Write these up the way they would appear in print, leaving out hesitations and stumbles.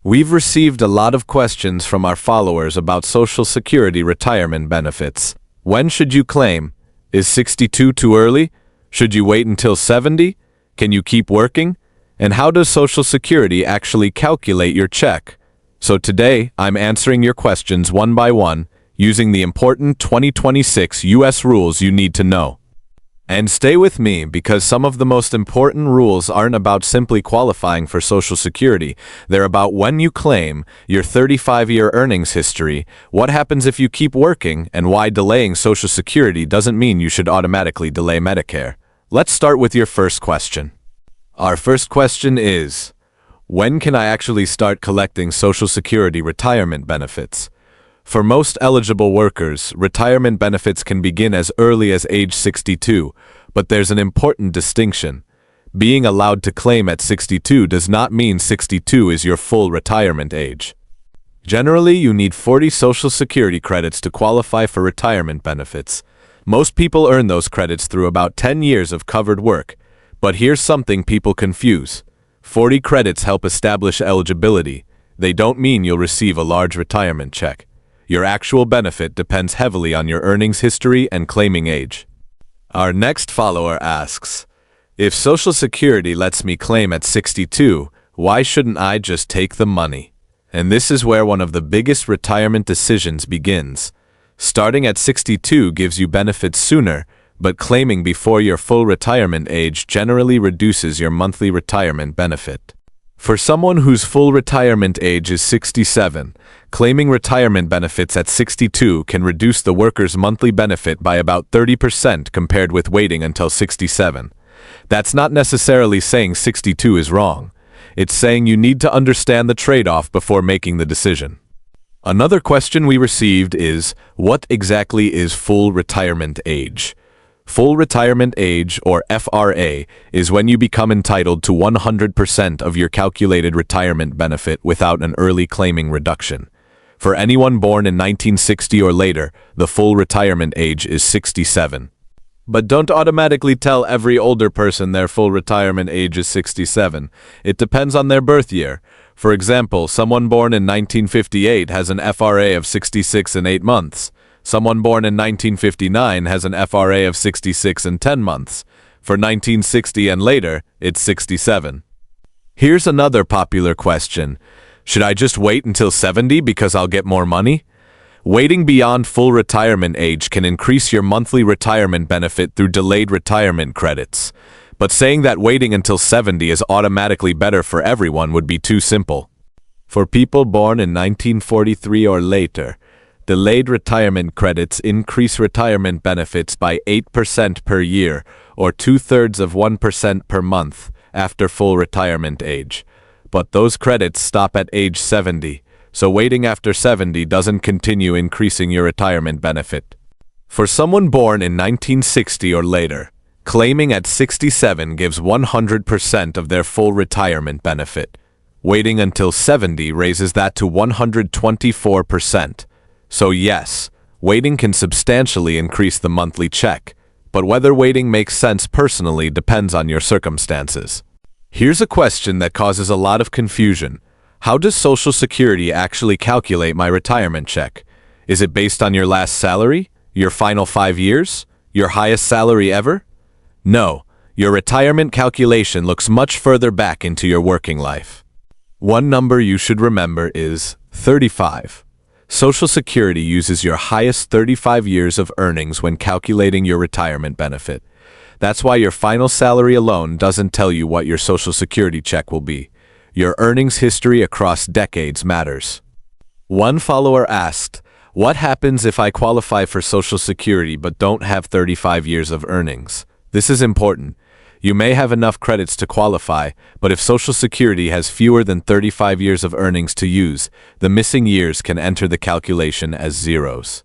We've received a lot of questions from our followers about Social Security retirement benefits. When should you claim? Is 62 too early? Should you wait until 70? Can you keep working? And how does Social Security actually calculate your check? So today, I'm answering your questions one by one, using the important 2026 U.S. rules you need to know. And stay with me because some of the most important rules aren't about simply qualifying for Social Security. They're about when you claim, your 35-year earnings history, what happens if you keep working, and why delaying Social Security doesn't mean you should automatically delay Medicare. Let's start with your first question. Our first question is, when can I actually start collecting Social Security retirement benefits? For most eligible workers, retirement benefits can begin as early as age 62, but there's an important distinction. Being allowed to claim at 62 does not mean 62 is your full retirement age. Generally, you need 40 Social Security credits to qualify for retirement benefits. Most people earn those credits through about 10 years of covered work. But here's something people confuse. 40 credits help establish eligibility. They don't mean you'll receive a large retirement check. Your actual benefit depends heavily on your earnings history and claiming age. Our next follower asks, if Social Security lets me claim at 62, why shouldn't I just take the money? And this is where one of the biggest retirement decisions begins. Starting at 62 gives you benefits sooner, but claiming before your full retirement age generally reduces your monthly retirement benefit. For someone whose full retirement age is 67, claiming retirement benefits at 62 can reduce the worker's monthly benefit by about 30% compared with waiting until 67. That's not necessarily saying 62 is wrong. It's saying you need to understand the trade-off before making the decision. Another question we received is, what exactly is full retirement age? Full retirement age, or FRA, is when you become entitled to 100% of your calculated retirement benefit without an early claiming reduction. For anyone born in 1960 or later, the full retirement age is 67. But don't automatically tell every older person their full retirement age is 67. It depends on their birth year. For example, someone born in 1958 has an FRA of 66 and 8 months. Someone born in 1959 has an FRA of 66 and 10 months. For 1960 and later, it's 67. Here's another popular question. Should I just wait until 70 because I'll get more money? Waiting beyond full retirement age can increase your monthly retirement benefit through delayed retirement credits. But saying that waiting until 70 is automatically better for everyone would be too simple. For people born in 1943 or later, delayed retirement credits increase retirement benefits by 8% per year, or 2/3 of 1% per month, after full retirement age. But those credits stop at age 70, so waiting after 70 doesn't continue increasing your retirement benefit. For someone born in 1960 or later, claiming at 67 gives 100% of their full retirement benefit. Waiting until 70 raises that to 124%. So yes, waiting can substantially increase the monthly check, but whether waiting makes sense personally depends on your circumstances. Here's a question that causes a lot of confusion. How does Social Security actually calculate my retirement check? Is it based on your last salary? Your final 5 years? Your highest salary ever? No, your retirement calculation looks much further back into your working life. One number you should remember is 35. Social Security uses your highest 35 years of earnings when calculating your retirement benefit. That's why your final salary alone doesn't tell you what your Social Security check will be. Your earnings history across decades matters. One follower asked, what happens if I qualify for Social Security but don't have 35 years of earnings? This is important. You may have enough credits to qualify, but if Social Security has fewer than 35 years of earnings to use, the missing years can enter the calculation as zeros.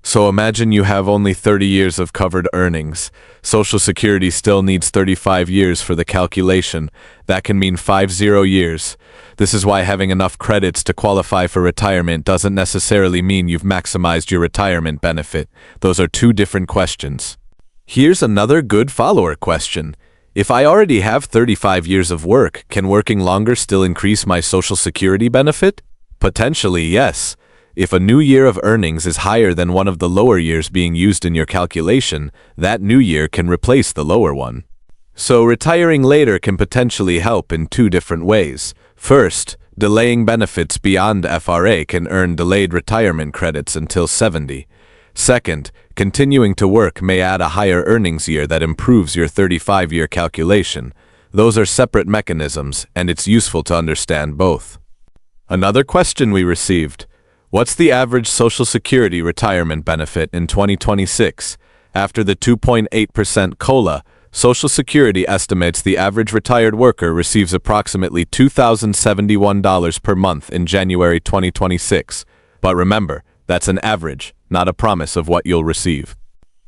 So imagine you have only 30 years of covered earnings. Social Security still needs 35 years for the calculation. That can mean 50 years. This is why having enough credits to qualify for retirement doesn't necessarily mean you've maximized your retirement benefit. Those are two different questions. Here's another good follower question. If I already have 35 years of work, can working longer still increase my Social Security benefit? Potentially, yes. If a new year of earnings is higher than one of the lower years being used in your calculation, that new year can replace the lower one. So retiring later can potentially help in two different ways. First, delaying benefits beyond FRA can earn delayed retirement credits until 70. Second, continuing to work may add a higher earnings year that improves your 35-year calculation. Those are separate mechanisms, and it's useful to understand both. Another question we received: what's the average Social Security retirement benefit in 2026? After the 2.8% COLA, Social Security estimates the average retired worker receives approximately $2,071 per month in January 2026. But remember, that's an average, not a promise of what you'll receive.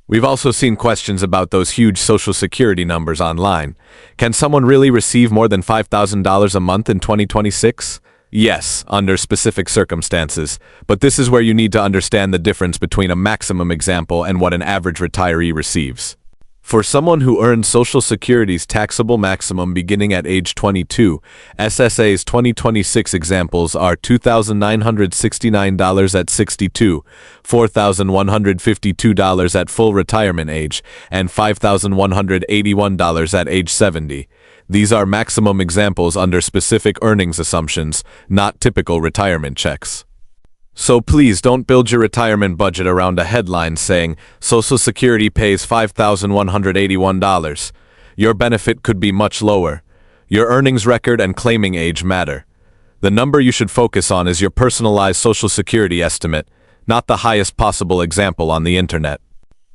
We've also seen questions about those huge Social Security numbers online. Can someone really receive more than $5,000 a month in 2026? Yes, under specific circumstances, but this is where you need to understand the difference between a maximum example and what an average retiree receives. For someone who earns Social Security's taxable maximum beginning at age 22, SSA's 2026 examples are $2,969 at 62, $4,152 at full retirement age, and $5,181 at age 70. These are maximum examples under specific earnings assumptions, not typical retirement checks. So please don't build your retirement budget around a headline saying, Social Security pays $5,181. Your benefit could be much lower. Your earnings record and claiming age matter. The number you should focus on is your personalized Social Security estimate, not the highest possible example on the internet.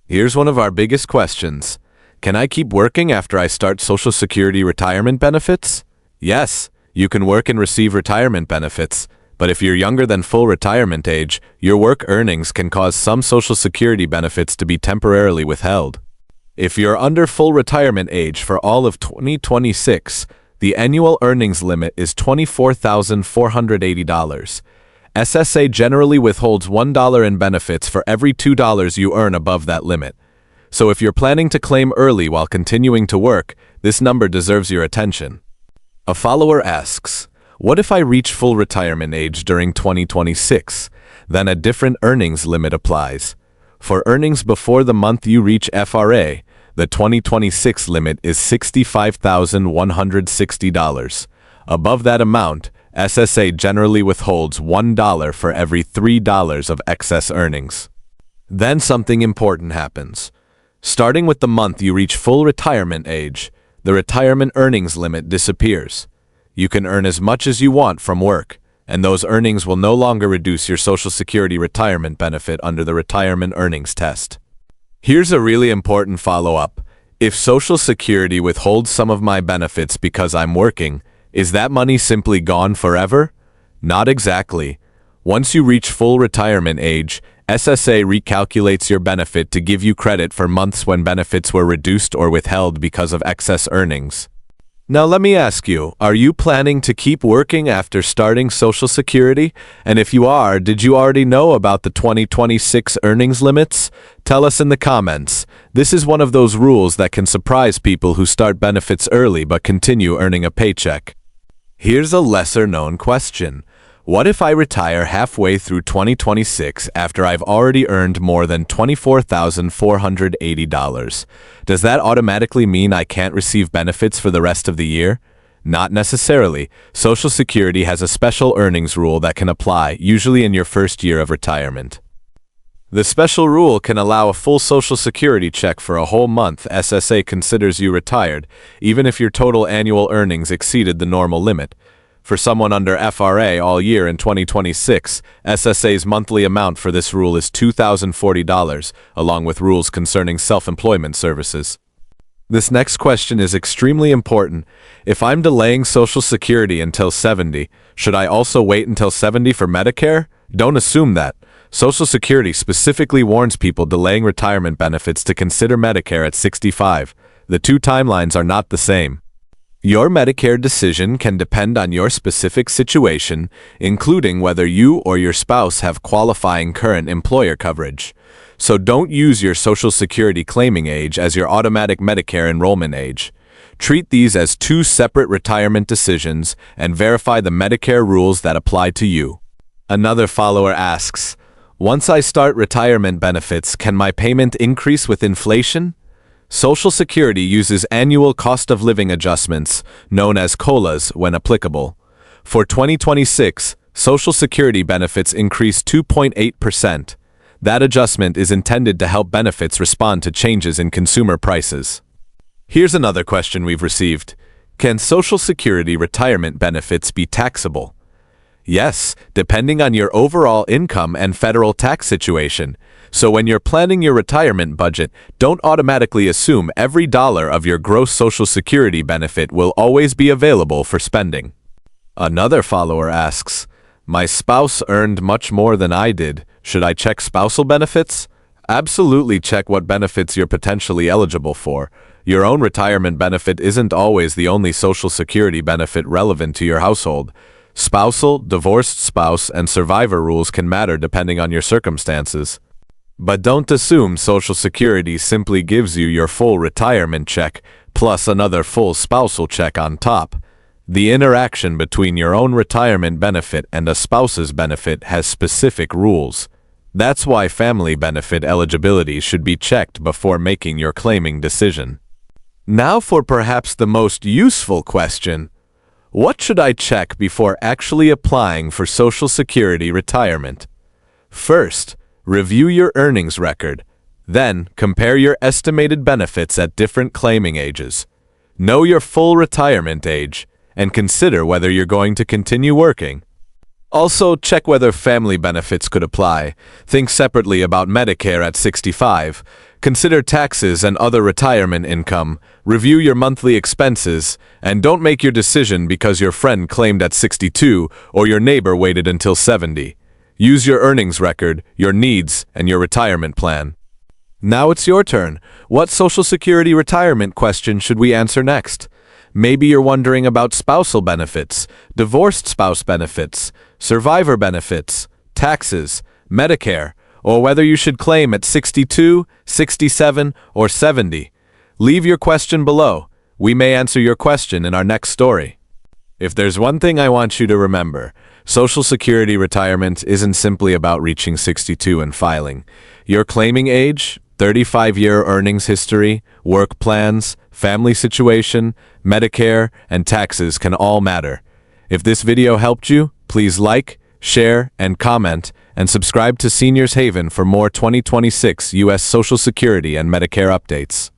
Here's one of our biggest questions. Can I keep working after I start Social Security retirement benefits? Yes, you can work and receive retirement benefits. But if you're younger than full retirement age, your work earnings can cause some Social Security benefits to be temporarily withheld. If you're under full retirement age for all of 2026, the annual earnings limit is $24,480. SSA generally withholds $1 in benefits for every $2 you earn above that limit. So if you're planning to claim early while continuing to work, this number deserves your attention. A follower asks, what if I reach full retirement age during 2026? Then a different earnings limit applies. For earnings before the month you reach FRA, the 2026 limit is $65,160. Above that amount, SSA generally withholds $1 for every $3 of excess earnings. Then something important happens. Starting with the month you reach full retirement age, the retirement earnings limit disappears. You can earn as much as you want from work, and those earnings will no longer reduce your Social Security retirement benefit under the retirement earnings test. Here's a really important follow-up. If Social Security withholds some of my benefits because I'm working, is that money simply gone forever? Not exactly. Once you reach full retirement age, SSA recalculates your benefit to give you credit for months when benefits were reduced or withheld because of excess earnings. Now let me ask you, are you planning to keep working after starting Social Security? And if you are, did you already know about the 2026 earnings limits? Tell us in the comments. This is one of those rules that can surprise people who start benefits early but continue earning a paycheck. Here's a lesser-known question. What if I retire halfway through 2026 after I've already earned more than $24,480? Does that automatically mean I can't receive benefits for the rest of the year? Not necessarily. Social Security has a special earnings rule that can apply, usually in your first year of retirement. The special rule can allow a full Social Security check for a whole month SSA considers you retired, even if your total annual earnings exceeded the normal limit. For someone under FRA all year in 2026, SSA's monthly amount for this rule is $2,040, along with rules concerning self-employment services. This next question is extremely important. If I'm delaying Social Security until 70, should I also wait until 70 for Medicare? Don't assume that. Social Security specifically warns people delaying retirement benefits to consider Medicare at 65. The two timelines are not the same. Your Medicare decision can depend on your specific situation, including whether you or your spouse have qualifying current employer coverage. So don't use your Social Security claiming age as your automatic Medicare enrollment age. Treat these as two separate retirement decisions and verify the Medicare rules that apply to you. Another follower asks, once I start retirement benefits, can my payment increase with inflation? Social Security uses annual cost of living adjustments, known as COLAs, when applicable. For 2026, Social Security benefits increased 2.8%. That adjustment is intended to help benefits respond to changes in consumer prices. Here's another question we've received. Can Social Security retirement benefits be taxable? Yes, depending on your overall income and federal tax situation. So when you're planning your retirement budget, don't automatically assume every dollar of your gross Social Security benefit will always be available for spending. Another follower asks, my spouse earned much more than I did. Should I check spousal benefits? Absolutely check what benefits you're potentially eligible for. Your own retirement benefit isn't always the only Social Security benefit relevant to your household. Spousal, divorced spouse, and survivor rules can matter depending on your circumstances. But don't assume Social Security simply gives you your full retirement check, plus another full spousal check on top. The interaction between your own retirement benefit and a spouse's benefit has specific rules. That's why family benefit eligibility should be checked before making your claiming decision. Now for perhaps the most useful question. What should I check before actually applying for Social Security retirement? First, review your earnings record. Then, compare your estimated benefits at different claiming ages. Know your full retirement age, and consider whether you're going to continue working. Also, check whether family benefits could apply. Think separately about Medicare at 65. Consider taxes and other retirement income. Review your monthly expenses, and don't make your decision because your friend claimed at 62 or your neighbor waited until 70. Use your earnings record, your needs, and your retirement plan. Now it's your turn. What Social Security retirement question should we answer next? Maybe you're wondering about spousal benefits, divorced spouse benefits, survivor benefits, taxes, Medicare, or whether you should claim at 62, 67, or 70. Leave your question below. We may answer your question in our next story. If there's one thing I want you to remember, Social Security retirement isn't simply about reaching 62 and filing. Your claiming age, 35-year earnings history, work plans, family situation, Medicare, and taxes can all matter. If this video helped you, please like, share, and comment, and subscribe to Seniors Haven for more 2026 U.S. Social Security and Medicare updates.